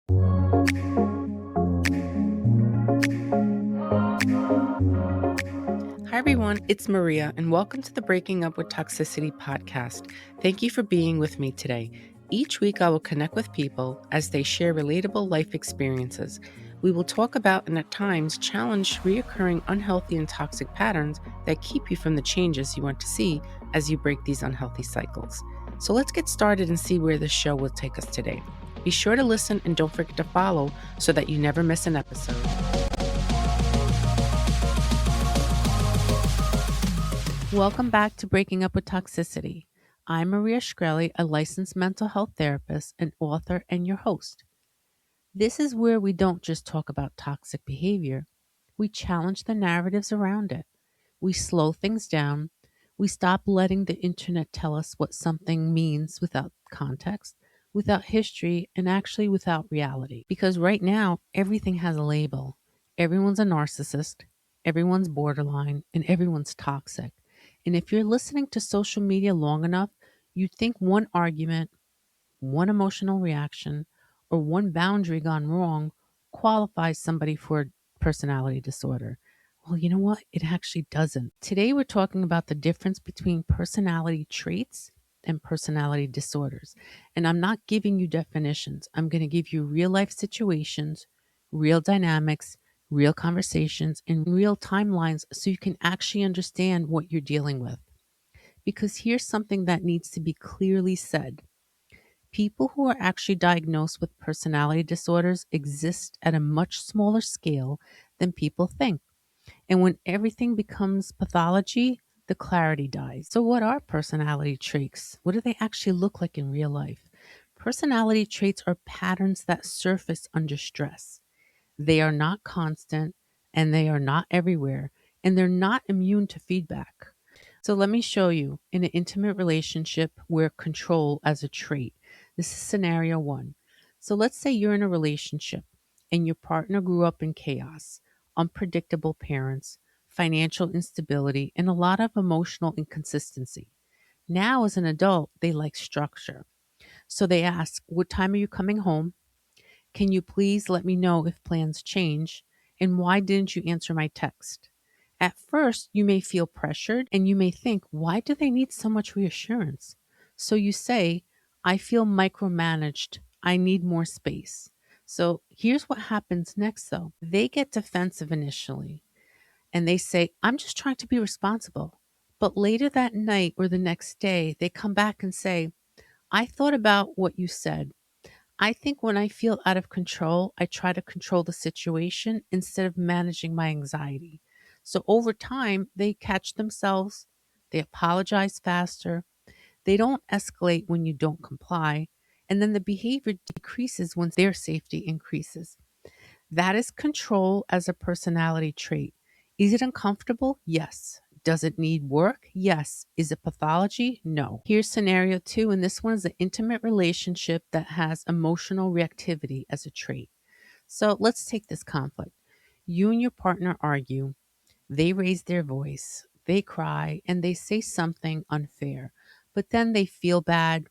Hi, everyone. It's Maria, and welcome to the Breaking Up with Toxicity podcast. Thank you for being with me today. Each week, I will connect with people as they share relatable life experiences. We will talk about and at times challenge reoccurring unhealthy and toxic patterns that keep you from the changes you want to see as you break these unhealthy cycles. So let's get started and see where this show will take us today. Be sure to listen and don't forget to follow so that you never miss an episode. Welcome back to Breaking Up with Toxicity. I'm Maria Shkreli, a licensed mental health therapist, an author, and your host. This is where we don't just talk about toxic behavior. We challenge the narratives around it. We slow things down. We stop letting the internet tell us what something means without context, without history, and actually without reality. Because right now, everything has a label. Everyone's a narcissist, everyone's borderline, and everyone's toxic. And if you're listening to social media long enough, you think one argument, one emotional reaction, or one boundary gone wrong qualifies somebody for a personality disorder. Well, you know what? It actually doesn't. Today, we're talking about the difference between personality traits and personality disorders. And I'm not giving you definitions. I'm going to give you real life situations, real dynamics, real conversations, and real timelines so you can actually understand what you're dealing with. Because here's something that needs to be clearly said. People who are actually diagnosed with personality disorders exist at a much smaller scale than people think. And when everything becomes pathology, the clarity dies. So what are personality traits? What do they actually look like in real life? Personality traits are patterns that surface under stress. They are not constant and they are not everywhere, and they're not immune to feedback. So let me show you in an intimate relationship where control as a trait. This is scenario one. So let's say you're in a relationship and your partner grew up in chaos, unpredictable parents, financial instability, and a lot of emotional inconsistency. Now, as an adult, they like structure. So they ask, what time are you coming home? Can you please let me know if plans change? And why didn't you answer my text? At first, you may feel pressured and you may think, why do they need so much reassurance? So you say, I feel micromanaged. I need more space. So here's what happens next, though. They get defensive initially and they say, I'm just trying to be responsible. But later that night or the next day, they come back and say, I thought about what you said. I think when I feel out of control, I try to control the situation instead of managing my anxiety. So over time, they catch themselves, they apologize faster, they don't escalate when you don't comply, and then the behavior decreases once their safety increases. That is control as a personality trait. Is it uncomfortable? Yes. Does it need work? Yes. Is it pathology? No. Here's scenario two, and this one is an intimate relationship that has emotional reactivity as a trait. So let's take this conflict. You and your partner argue. They raise their voice, they cry, and they say something unfair. But then they feel bad.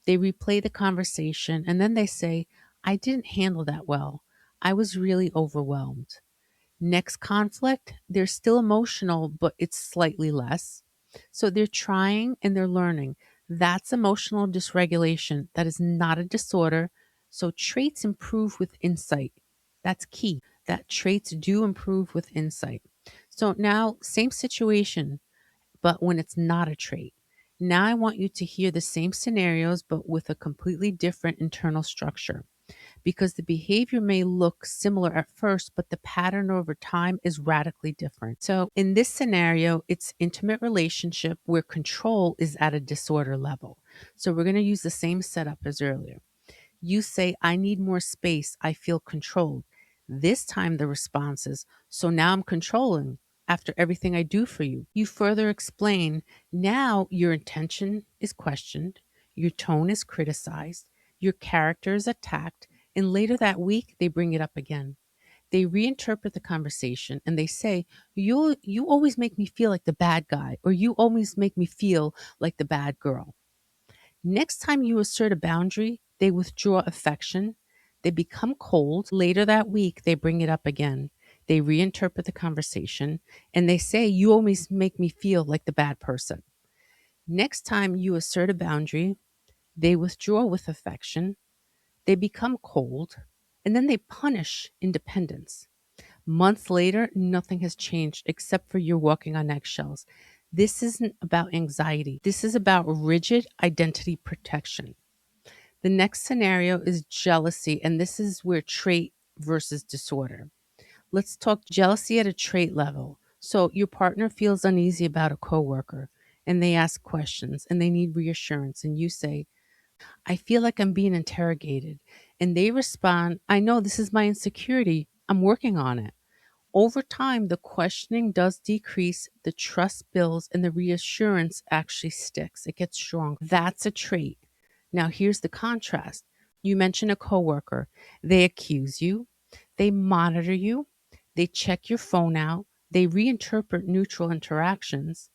They replay the conversation, and then they say, I didn't handle that well. I was really overwhelmed. Next conflict, they're still emotional, but it's slightly less. So they're trying and they're learning. That's emotional dysregulation. That is not a disorder. So traits improve with insight. That's key. That traits do improve with insight. So now, same situation, but when it's not a trait. Now I want you to hear the same scenarios, but with a completely different internal structure, because the behavior may look similar at first, but the pattern over time is radically different. So in this scenario, it's intimate relationship where control is at a disorder level. So we're going to use the same setup as earlier. You say, I need more space. I feel controlled. This time the response is, so now I'm controlling after everything I do for you. You further explain, now your intention is questioned, your tone is criticized, your character is attacked, and later that week, they bring it up again. They reinterpret the conversation and they say, you always make me feel like the bad guy, or you always make me feel like the bad girl. Next time you assert a boundary, they withdraw affection, They become cold. Later that week, they bring it up again. They reinterpret the conversation and they say, "You always make me feel like the bad person." Next time you assert a boundary, they withdraw with affection, they become cold, and then they punish independence. Months later, nothing has changed except for you're walking on eggshells. This isn't about anxiety. This is about rigid identity protection. The next scenario is jealousy, and this is where trait versus disorder. Let's talk jealousy at a trait level. So your partner feels uneasy about a coworker and they ask questions and they need reassurance, and you say, "I feel like I'm being interrogated." And they respond, "I know this is my insecurity. I'm working on it." Over time, the questioning does decrease, the trust builds, and the reassurance actually sticks. It gets strong. That's a trait. Now, here's the contrast. You mention a coworker. They accuse you, they monitor you, they check your phone out, they reinterpret neutral interactions.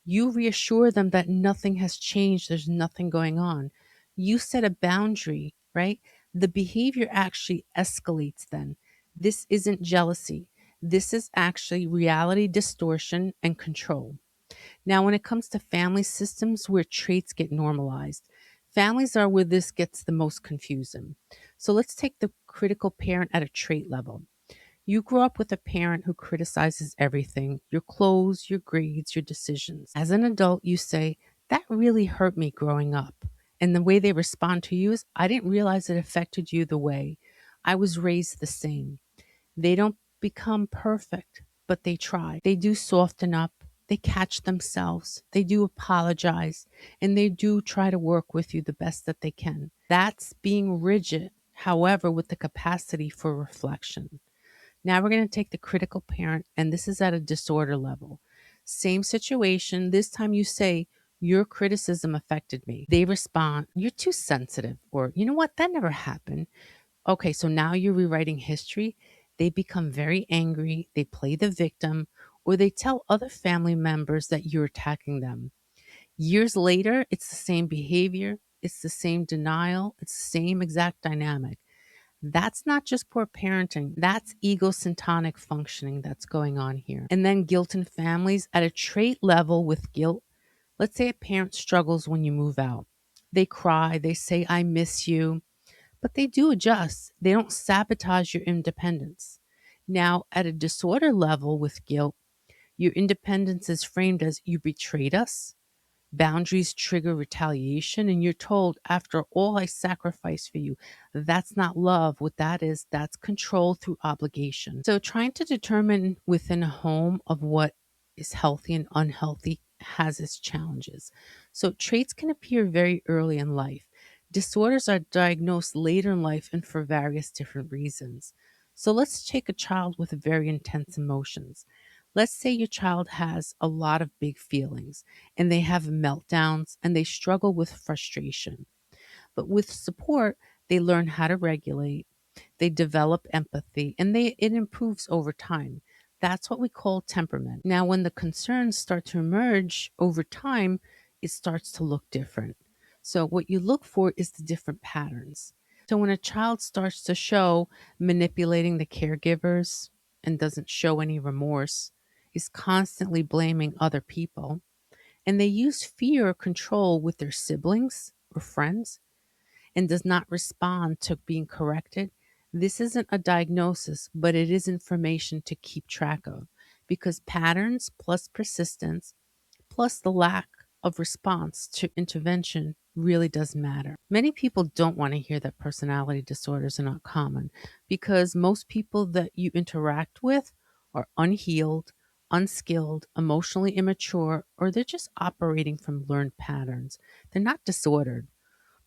You reassure them that nothing has changed, there's nothing going on. You set a boundary, right? The behavior actually escalates then. This isn't jealousy. This is actually reality distortion and control. Now, when it comes to family systems where traits get normalized, families are where this gets the most confusing. So let's take the critical parent at a trait level. You grew up with a parent who criticizes everything, your clothes, your grades, your decisions. As an adult, you say, "That really hurt me growing up." And the way they respond to you is, "I didn't realize it affected you the way. I was raised the same." They don't become perfect, but they try. They do soften up. They catch themselves. They do apologize. And they do try to work with you the best that they can. That's being rigid, however, with the capacity for reflection. Now we're going to take the critical parent, and this is at a disorder level. Same situation. This time you say, "Your criticism affected me." They respond, "You're too sensitive," or, "You know what? That never happened." Okay, so now you're rewriting history. They become very angry. They play the victim, or they tell other family members that you're attacking them. Years later, it's the same behavior. It's the same denial. It's the same exact dynamic. That's not just poor parenting. That's egocentric functioning that's going on here. And then guilt in families at a trait level with guilt. Let's say a parent struggles when you move out. They cry. They say, "I miss you." But they do adjust. They don't sabotage your independence. Now, at a disorder level with guilt, your independence is framed as, "You betrayed us." Boundaries trigger retaliation, and you're told, "After all I sacrificed for you." That's not love. What that is, that's control through obligation. So trying to determine within a home of what is healthy and unhealthy has its challenges. So traits can appear very early in life. Disorders are diagnosed later in life and for various different reasons. So let's take a child with very intense emotions. Let's say your child has a lot of big feelings and they have meltdowns and they struggle with frustration. But with support, they learn how to regulate, they develop empathy, and it improves over time. That's what we call temperament. Now, when the concerns start to emerge over time, it starts to look different. So what you look for is the different patterns. So when a child starts to show manipulating the caregivers and doesn't show any remorse, is constantly blaming other people, and they use fear or control with their siblings or friends, and does not respond to being corrected, this isn't a diagnosis, but it is information to keep track of, because patterns plus persistence plus the lack of response to intervention really does matter. Many people don't want to hear that personality disorders are not common, because most people that you interact with are unhealed, unskilled, emotionally immature, or they're just operating from learned patterns. They're not disordered.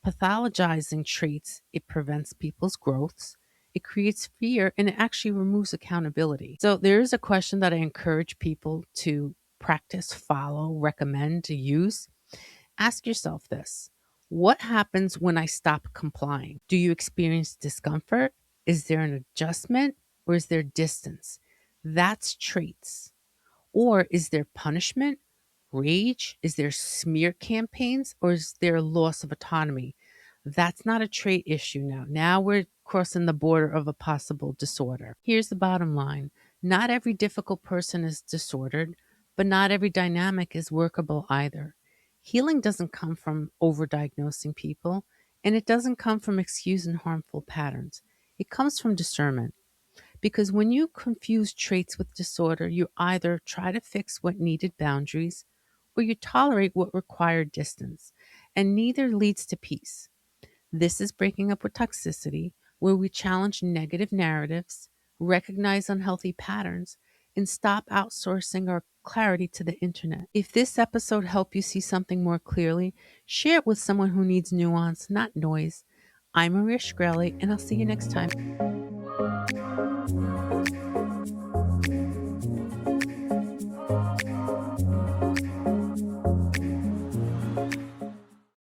Pathologizing traits, it prevents people's growths, it creates fear, and it actually removes accountability. So there is a question that I encourage people to practice, follow, recommend, to use. Ask yourself this: what happens when I stop complying? Do you experience discomfort? Is there an adjustment, or is there distance? That's traits. Or is there punishment, rage? Is there smear campaigns, or is there loss of autonomy? That's not a trait issue now. Now we're crossing the border of a possible disorder. Here's the bottom line. Not every difficult person is disordered, but not every dynamic is workable either. Healing doesn't come from overdiagnosing people, and it doesn't come from excusing harmful patterns. It comes from discernment. Because when you confuse traits with disorder, you either try to fix what needed boundaries or you tolerate what required distance, and neither leads to peace. This is Breaking Up with Toxicity, where we challenge negative narratives, recognize unhealthy patterns, and stop outsourcing our clarity to the internet. If this episode helped you see something more clearly, share it with someone who needs nuance, not noise. I'm Maria Shkreli, and I'll see you next time.